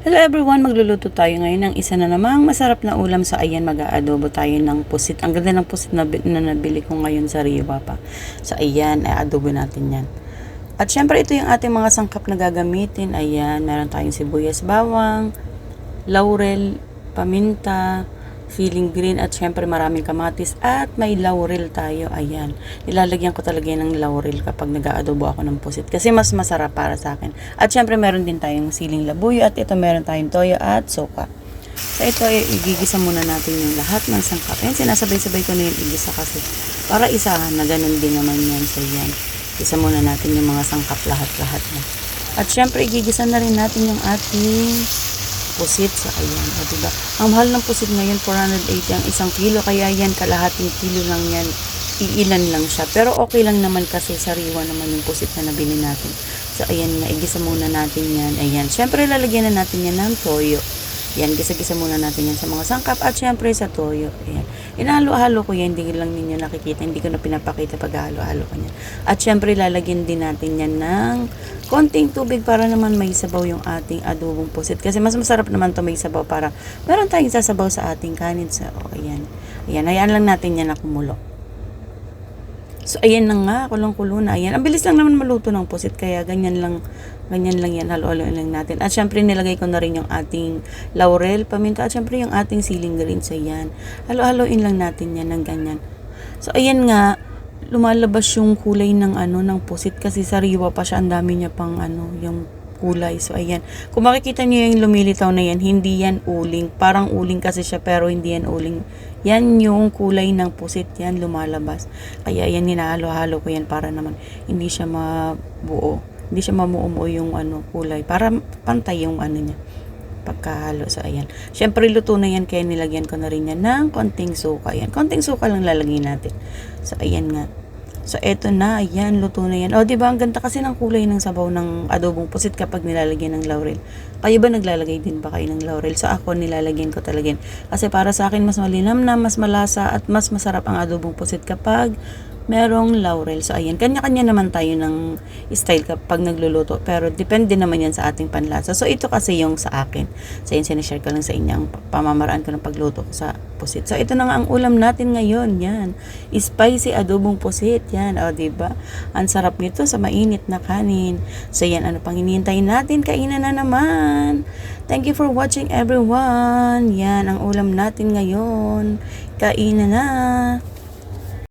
Hello everyone, magluluto tayo ngayon ng isa na namang masarap na ulam. So ayan, mag-aadobo tayo ng pusit. Ang ganda ng pusit na nabili ko ngayon sa Riwa pa. So ayan, adobo natin yan. At syempre ito yung ating mga sangkap na gagamitin. Ayan, meron tayong sibuyas, bawang, laurel, paminta, feeling green, at syempre maraming kamatis, at may laurel tayo. Ayan, nilalagyan ko talaga yan ng laurel kapag nag-aadobo ako ng pusit kasi mas masarap para sa akin. At syempre meron din tayong siling labuyo, at ito meron tayong toyo at suka. So ito, igigisa muna natin yung lahat ng sangkap. Ayan, sinasabay-sabay ko na yung igisa kasi para isahan na ganun din naman yan. So yan, isa muna natin yung mga sangkap lahat-lahat na. At syempre igigisa na rin natin yung ating pusit. So ayan, o diba, ang mahal ng pusit ngayon 480 ang isang kilo, kaya yan kalahating kilo lang yan, iilan lang siya, pero okay lang naman kasi sariwa naman yung pusit na nabili natin. So ayan nga, igisa muna natin yan. Ayan, syempre lalagyan na natin yan ng toyo. Yan, gisa-gisa muna natin yan sa mga sangkap at syempre sa toyo. Ayan, inahalo-halo ko yan, hindi lang ninyo nakikita, hindi ko na pinapakita pag halo-halo ko yan. At syempre lalagyan din natin yan ng konting tubig para naman may sabaw yung ating adobong pusit, kasi mas masarap naman to may sabaw, para meron tayong sasabaw sa ating kanin. So ayan, ayan, hayaan lang natin yan na kumulo. So ayan na nga, kulong-kulo na. Ayan, ang bilis lang naman maluto ng pusit, kaya ganyan lang yan, halo-halo lang natin. At syempre nilagay ko na rin yung ating laurel, paminta, at syempre yung ating siling green. So yan, halo-haloin lang natin yan ng ganyan. So ayan nga, lumalabas yung kulay ng ng pusit kasi sariwa pa siya, ang dami niya pang yung kulay. So ayan, kung makikita niyo yung lumilitaw na yan, hindi yan uling, parang uling kasi siya pero hindi yan uling, yan yung kulay ng pusit, yan lumalabas. Kaya yan, hinahalo-halo ko yan para naman hindi siya mabuo, hindi siya mamuo yung kulay, para pantay yung niya pagkahalo. So ayan, syempre luto na yan, kaya nilagyan ko na rin yan ng konting suka. Ayan, konting suka lang lalagay natin. So ayan nga, so eto na, ayan, luto na yan. O diba, ang ganda kasi ng kulay ng sabaw ng adobong pusit kapag nilalagyan ng laurel. Kayo ba naglalagay din ba kayo ng laurel? So ako, nilalagyan ko talaga yan, kasi para sa akin mas malinamnam, mas malasa, at mas masarap ang adobong pusit kapag merong laurel. So ayan, kanya-kanya naman tayo ng style kapag nagluluto, pero depende naman yan sa ating panlasa. So ito kasi yung sa akin. So yun, sinishare ko lang sa inyo ang pamamaraan ko ng pagluto ko sa pusit. So ito na nga ang ulam natin ngayon. Yan, spicy adobong pusit. Yan, o diba, ang sarap nito sa mainit na kanin. So yan, ano pang hinihintay natin? Kainan na naman. Thank you for watching everyone. Yan ang ulam natin ngayon. Kainan na.